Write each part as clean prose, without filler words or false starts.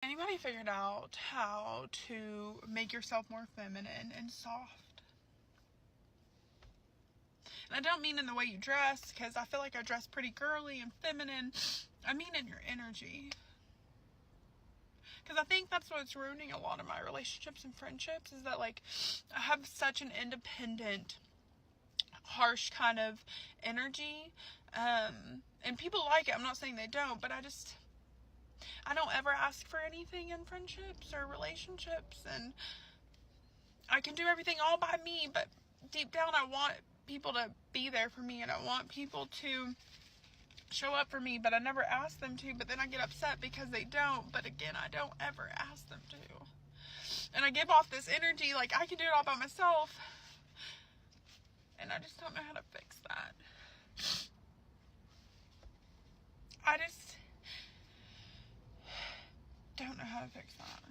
Anybody figured out how to make yourself more feminine and soft? And I don't mean in the way you dress, because I feel like I dress pretty girly and feminine. I mean in your energy. Because I think that's what's ruining a lot of my relationships and friendships, is that, like, I have such an independent, harsh kind of energy. And people like it. I'm not saying they don't, but I don't ever ask for anything in friendships or relationships, and I can do everything all by me, but deep down I want people to be there for me, and I want people to show up for me, but I never ask them to, but then I get upset because they don't, but again, I don't ever ask them to. And I give off this energy like I can do it all by myself, and I just don't know how to fix that. I just don't know how to fix that.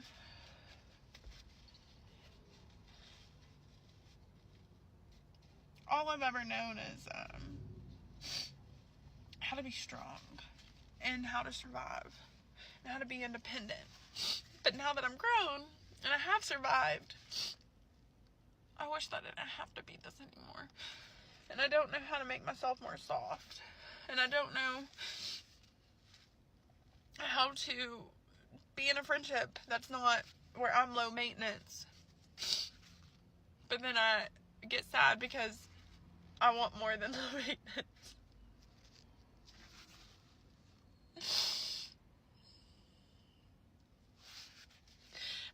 All I've ever known is how to be strong and how to survive and how to be independent. But now that I'm grown and I have survived, I wish that I didn't have to be this anymore. And I don't know how to make myself more soft. And I don't know how to be in a friendship that's not where I'm low maintenance. But then I get sad because I want more than low maintenance.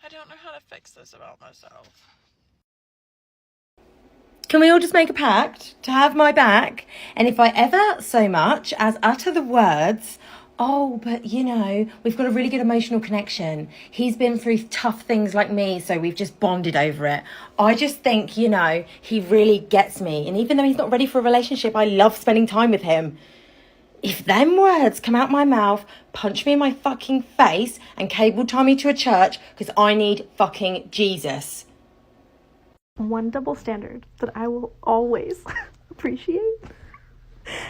I don't know how to fix this about myself. Can we all just make a pact to have my back? And if I ever so much as utter the words, oh, but you know, we've got a really good emotional connection. He's been through tough things like me, so we've just bonded over it. I just think, you know, he really gets me. And even though he's not ready for a relationship, I love spending time with him. If them words come out my mouth, punch me in my fucking face and cable tie me to a church, because I need fucking Jesus. One double standard that I will always appreciate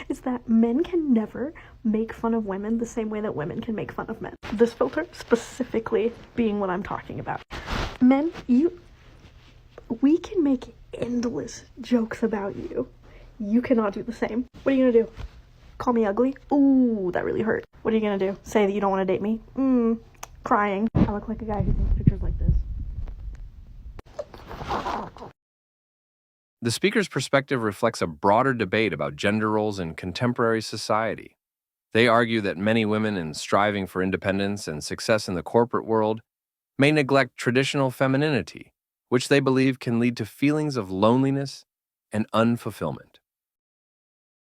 is that men can never make fun of women the same way that women can make fun of men. This filter specifically being what I'm talking about. Men, we can make endless jokes about you. You cannot do the same. What are you gonna do? Call me ugly? Ooh, that really hurt. What are you gonna do? Say that you don't want to date me? Crying. I look like a guy who takes pictures like this. The speaker's perspective reflects a broader debate about gender roles in contemporary society. They argue that many women, in striving for independence and success in the corporate world, may neglect traditional femininity, which they believe can lead to feelings of loneliness and unfulfillment.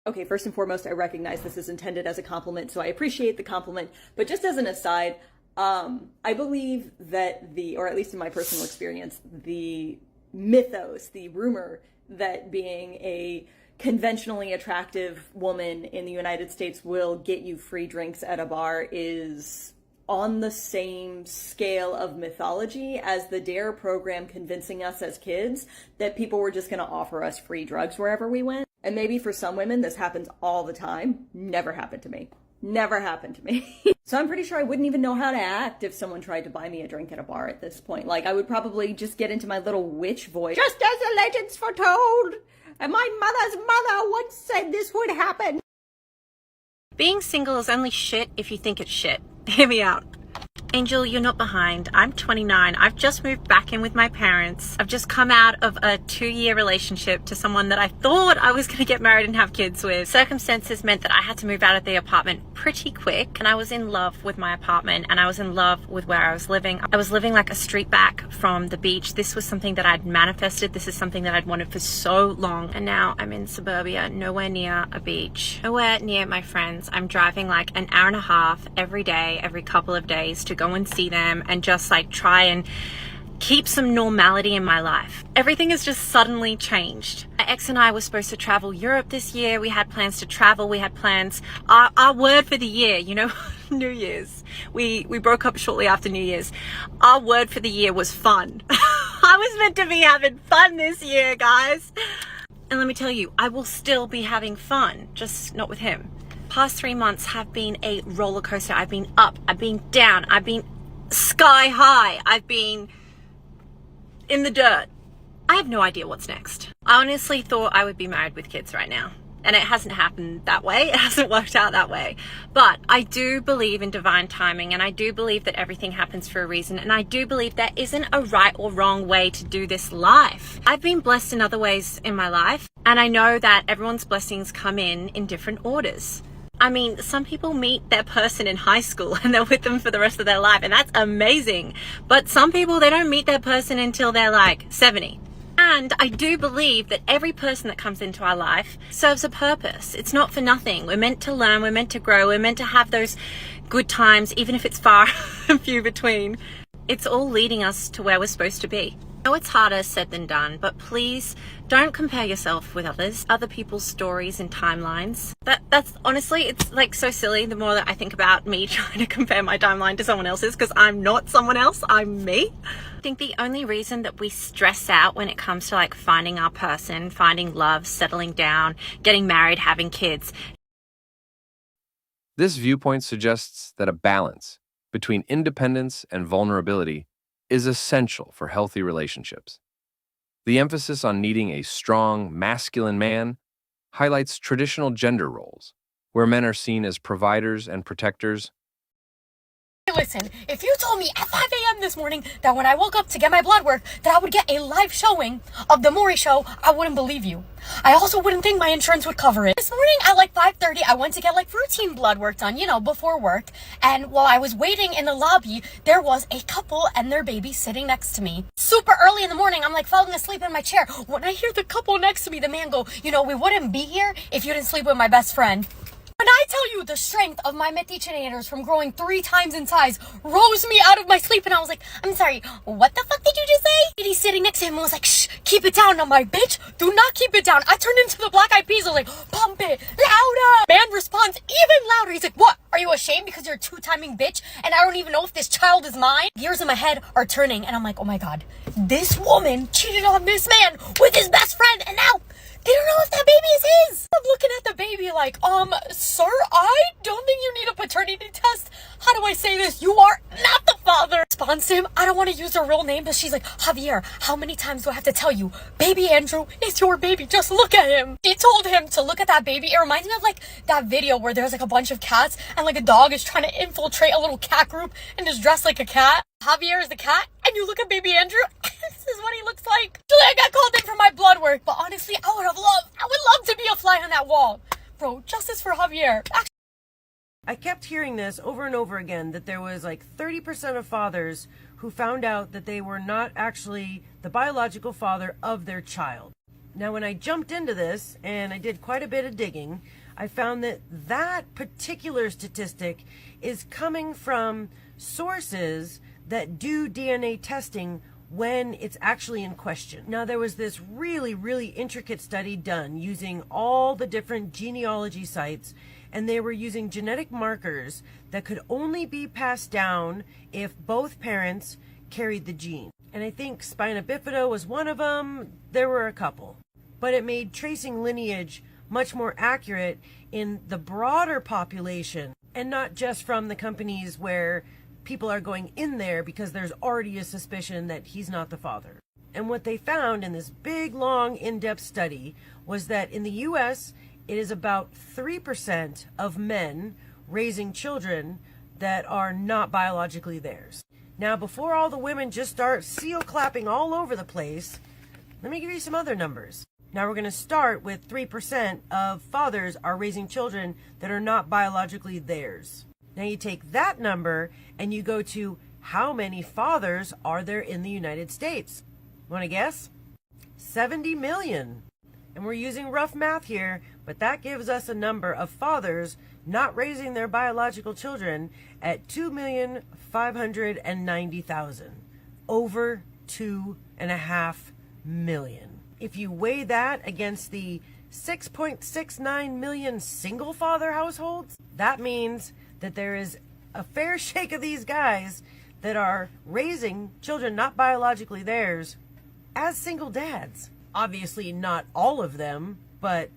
Okay, first and foremost, I recognize this is intended as a compliment, so I appreciate the compliment. But just as an aside, I believe that or at least in my personal experience, the mythos, the rumor that being a conventionally attractive woman in the United States will get you free drinks at a bar is on the same scale of mythology as the DARE program convincing us as kids that people were just going to offer us free drugs wherever we went. And maybe for some women this happens all the time. Never happened to me. Never happened to me. So I'm pretty sure I wouldn't even know how to act if someone tried to buy me a drink at a bar at this point. Like, I would probably just get into my little witch voice. Just as the legends foretold, and my mother's mother once said this would happen. Being single is only shit if you think it's shit. Hear me out. Angel, you're not behind. I'm 29. I've just moved back in with my parents. I've just come out of a 2-year relationship to someone that I thought I was going to get married and have kids with. Circumstances meant that I had to move out of the apartment pretty quick, and I was in love with my apartment, and I was in love with where I was living. I was living like a street back from the beach. This was something that I'd manifested. This is something that I'd wanted for so long. And now I'm in suburbia, nowhere near a beach, nowhere near my friends. I'm driving like an hour and a half every day, every couple of days to go and see them and just like try and keep some normality in my life. Everything has just suddenly changed. My ex and I were supposed to travel Europe this year. We had plans to travel. We had plans. Our word for the year, you know, New Year's. We broke up shortly after New Year's. Our word for the year was fun. I was meant to be having fun this year, guys. And let me tell you, I will still be having fun, just not with him. Past 3 months have been a roller coaster. I've been up, I've been down, I've been sky high. I've been in the dirt. I have no idea what's next. I honestly thought I would be married with kids right now. And it hasn't happened that way. It hasn't worked out that way. But I do believe in divine timing, and I do believe that everything happens for a reason. And I do believe there isn't a right or wrong way to do this life. I've been blessed in other ways in my life, and I know that everyone's blessings come in different orders. I mean, some people meet their person in high school and they're with them for the rest of their life, and that's amazing. But some people, they don't meet their person until they're like 70. And I do believe that every person that comes into our life serves a purpose. It's not for nothing. We're meant to learn, we're meant to grow, we're meant to have those good times, even if it's far and few between. It's all leading us to where we're supposed to be. I know it's harder said than done, but please don't compare yourself with others, other people's stories and timelines. That's honestly, it's like so silly the more that I think about me trying to compare my timeline to someone else's, because I'm not someone else, I'm me. I think the only reason that we stress out when it comes to like finding our person, finding love, settling down, getting married, having kids. This viewpoint suggests that a balance between independence and vulnerability is essential for healthy relationships. The emphasis on needing a strong, masculine man highlights traditional gender roles, where men are seen as providers and protectors. Listen, if you told me at 5 a.m. this morning that when I woke up to get my blood work that I would get a live showing of the Maury show, I wouldn't believe you. I also wouldn't think my insurance would cover it. This morning at like 5:30, I went to get like routine blood work done, before work. And while I was waiting in the lobby, there was a couple and their baby sitting next to me. Super early in the morning, I'm like falling asleep in my chair. When I hear the couple next to me, the man go, we wouldn't be here if you didn't sleep with my best friend. When I tell you the strength of my methichinators from growing 3 times in size rose me out of my sleep, and I was like, I'm sorry, what the fuck did you just say? And he's sitting next to him and was like, shh, keep it down. I'm like, bitch, do not keep it down. I turned into the Black Eyed Peas. I was like, pump it louder. Man responds even louder. He's like, what? Are you ashamed because you're a 2-timing bitch and I don't even know if this child is mine? Gears in my head are turning, and I'm like, oh my God, this woman cheated on this man with his best friend, and now they don't know if that baby is his. I'm looking at the baby like, sir, I don't think you need a paternity test. How do I say this? You are not the father. Response to him, I don't want to use her real name, but she's like, Javier, how many times do I have to tell you? Baby Andrew is your baby. Just look at him. She told him to look at that baby. It reminds me of like that video where there's like a bunch of cats and like a dog is trying to infiltrate a little cat group and is dressed like a cat. Javier is the cat, and you look at baby Andrew, this is what he looks like. So I got called in for my blood work, but honestly, I would love to be a fly on that wall. Bro, justice for Javier. I kept hearing this over and over again, that there was like 30% of fathers who found out that they were not actually the biological father of their child. Now, when I jumped into this, and I did quite a bit of digging, I found that that particular statistic is coming from sources that do DNA testing when it's actually in question. Now, there was this really, really intricate study done using all the different genealogy sites, and they were using genetic markers that could only be passed down if both parents carried the gene. And I think spina bifida was one of them. There were a couple. But it made tracing lineage much more accurate in the broader population, and not just from the companies where people are going in there because there's already a suspicion that he's not the father. And what they found in this big, long, in-depth study was that in the US, it is about 3% of men raising children that are not biologically theirs. Now, before all the women just start seal clapping all over the place, let me give you some other numbers. Now, we're going to start with 3% of fathers are raising children that are not biologically theirs. Now you take that number and you go to how many fathers are there in the United States? Want to guess? 70 million. And we're using rough math here, but that gives us a number of fathers not raising their biological children at 2,590,000. Over 2.5 million. If you weigh that against the 6.69 million single father households, that means that there is a fair shake of these guys that are raising children not biologically theirs as single dads. Obviously not all of them, but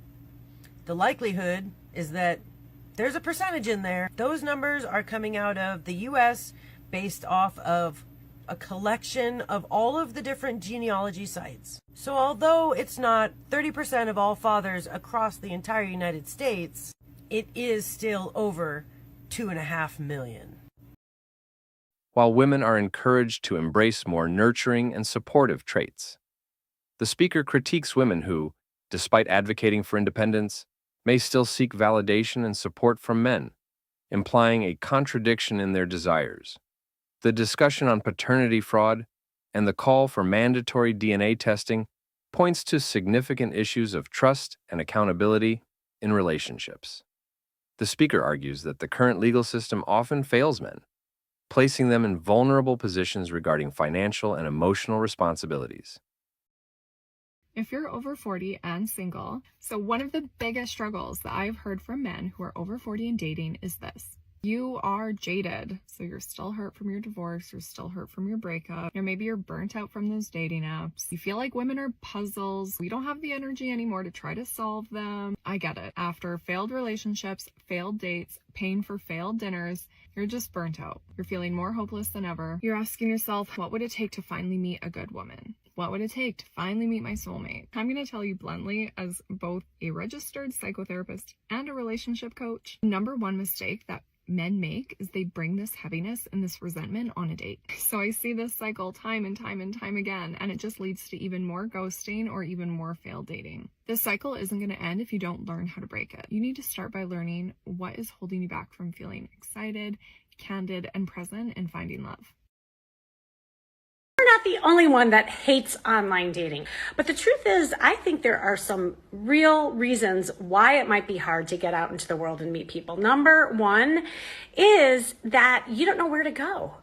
the likelihood is that there's a percentage in there. Those numbers are coming out of the US based off of a collection of all of the different genealogy sites. So although it's not 30% of all fathers across the entire United States, it is still over 2.5 million. While women are encouraged to embrace more nurturing and supportive traits, the speaker critiques women who, despite advocating for independence, may still seek validation and support from men, implying a contradiction in their desires. The discussion on paternity fraud and the call for mandatory DNA testing points to significant issues of trust and accountability in relationships. The speaker argues that the current legal system often fails men, placing them in vulnerable positions regarding financial and emotional responsibilities. If you're over 40 and single, so one of the biggest struggles that I've heard from men who are over 40 and dating is this. You are jaded, so you're still hurt from your divorce, you're still hurt from your breakup, or maybe you're burnt out from those dating apps. You feel like women are puzzles. We don't have the energy anymore to try to solve them. I get it. After failed relationships, failed dates, paying for failed dinners, you're just burnt out. You're feeling more hopeless than ever. You're asking yourself, what would it take to finally meet a good woman? What would it take to finally meet my soulmate? I'm going to tell you bluntly, as both a registered psychotherapist and a relationship coach, number one mistake that men make is they bring this heaviness and this resentment on a date. So I see this cycle time and time and time again, and it just leads to even more ghosting or even more failed dating. This cycle isn't going to end if you don't learn how to break it. You need to start by learning what is holding you back from feeling excited, candid, and present in finding love. You're not the only one that hates online dating. But the truth is, I think there are some real reasons why it might be hard to get out into the world and meet people. Number one is that you don't know where to go,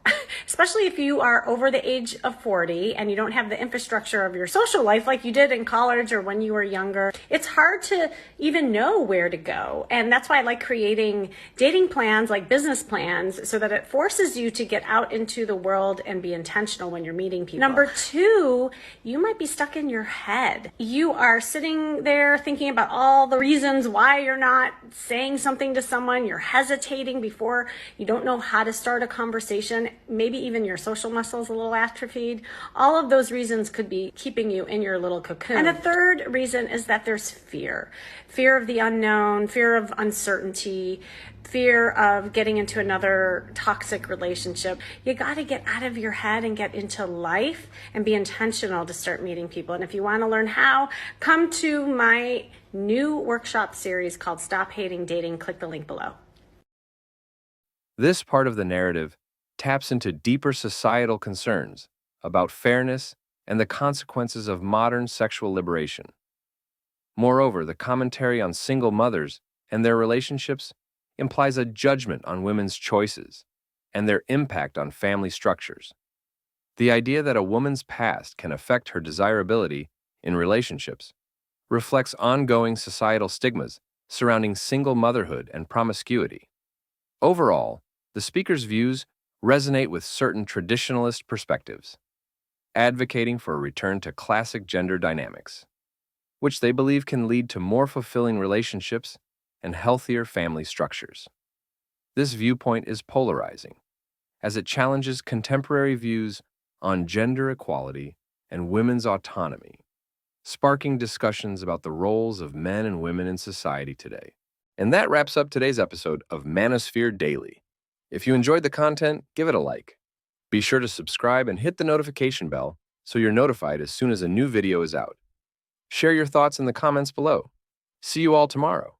especially if you are over the age of 40 and you don't have the infrastructure of your social life like you did in college or when you were younger. It's hard to even know where to go. And that's why I like creating dating plans, like business plans, so that it forces you to get out into the world and be intentional when you're meeting people. Number two, you might be stuck in your head. You are sitting there thinking about all the reasons why you're not saying something to someone. You're hesitating before you don't know how to start a conversation. Maybe even your social muscles a little atrophied. All of those reasons could be keeping you in your little cocoon. And the third reason is that there's fear. Fear of the unknown, fear of uncertainty, fear of getting into another toxic relationship. You got to get out of your head and get into life and be intentional to start meeting people. And if you want to learn how, come to my new workshop series called Stop Hating Dating. Click the link below. This part of the narrative taps into deeper societal concerns about fairness and the consequences of modern sexual liberation. Moreover, the commentary on single mothers and their relationships implies a judgment on women's choices and their impact on family structures. The idea that a woman's past can affect her desirability in relationships reflects ongoing societal stigmas surrounding single motherhood and promiscuity. Overall, the speaker's views resonate with certain traditionalist perspectives, advocating for a return to classic gender dynamics, which they believe can lead to more fulfilling relationships and healthier family structures. This viewpoint is polarizing, as it challenges contemporary views on gender equality and women's autonomy, sparking discussions about the roles of men and women in society today. And that wraps up today's episode of Manosphere Daily. If you enjoyed the content, give it a like. Be sure to subscribe and hit the notification bell so you're notified as soon as a new video is out. Share your thoughts in the comments below. See you all tomorrow.